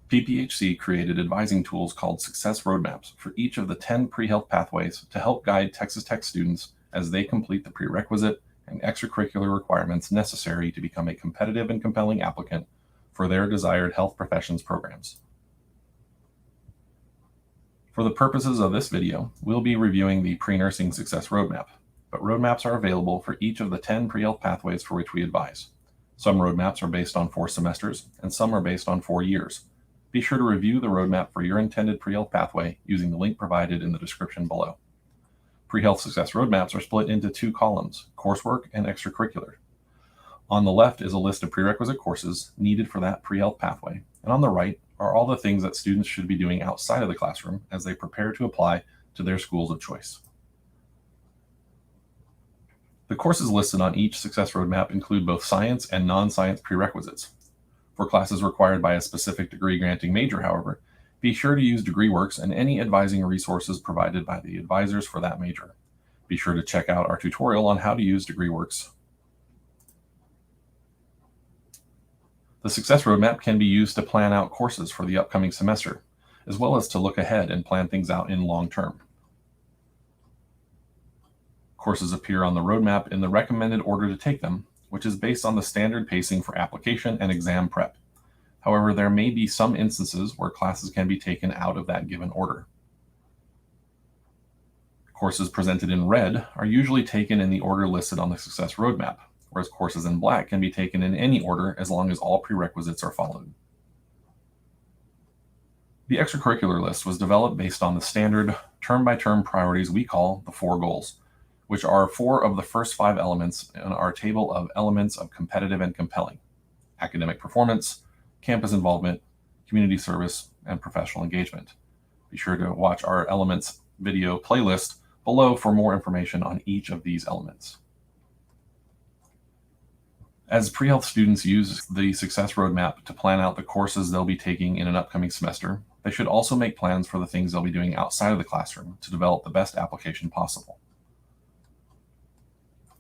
PPHC created advising tools called Success Roadmaps for each of the 10 pre-health pathways to help guide Texas Tech students as they complete the prerequisite and extracurricular requirements necessary to become a competitive and compelling applicant for their desired health professions programs. For the purposes of this video, we'll be reviewing the Pre-Nursing Success Roadmap, but roadmaps are available for each of the 10 pre-health pathways for which we advise. Some roadmaps are based on 4 semesters, and some are based on 4 years. Be sure to review the roadmap for your intended pre-health pathway using the link provided in the description below. Pre-health success roadmaps are split into 2 columns, coursework and extracurricular. On the left is a list of prerequisite courses needed for that pre-health pathway, and on the right are all the things that students should be doing outside of the classroom as they prepare to apply to their schools of choice. The courses listed on each success roadmap include both science and non-science prerequisites. For classes required by a specific degree-granting major, however, be sure to use DegreeWorks and any advising resources provided by the advisors for that major. Be sure to check out our tutorial on how to use DegreeWorks. The Success Roadmap can be used to plan out courses for the upcoming semester, as well as to look ahead and plan things out in long term. Courses appear on the roadmap in the recommended order to take them, which is based on the standard pacing for application and exam prep. However, there may be some instances where classes can be taken out of that given order. Courses presented in red are usually taken in the order listed on the Success Roadmap, whereas courses in black can be taken in any order as long as all prerequisites are followed. The extracurricular list was developed based on the standard term-by-term priorities we call the 4 goals, which are 4 of the first 5 elements in our table of elements of competitive and compelling: academic performance, campus involvement, community service, and professional engagement. Be sure to watch our elements video playlist below for more information on each of these elements. As pre-health students use the Success Roadmap to plan out the courses they'll be taking in an upcoming semester, they should also make plans for the things they'll be doing outside of the classroom to develop the best application possible.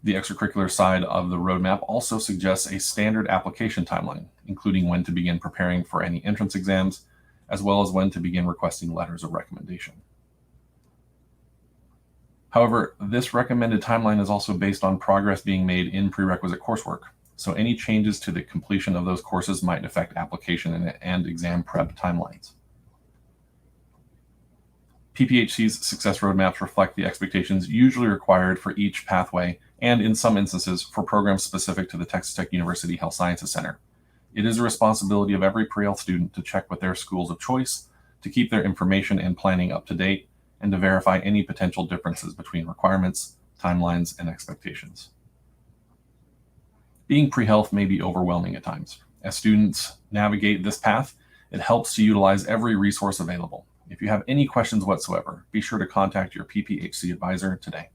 The extracurricular side of the roadmap also suggests a standard application timeline, including when to begin preparing for any entrance exams, as well as when to begin requesting letters of recommendation. However, this recommended timeline is also based on progress being made in prerequisite coursework, so any changes to the completion of those courses might affect application and exam prep timelines. PPHC's success roadmaps reflect the expectations usually required for each pathway and, in some instances, for programs specific to the Texas Tech University Health Sciences Center. It is a responsibility of every pre-health student to check with their schools of choice, to keep their information and planning up to date, and to verify any potential differences between requirements, timelines, and expectations. Being pre-health may be overwhelming at times. As students navigate this path, it helps to utilize every resource available. If you have any questions whatsoever, be sure to contact your PPHC advisor today.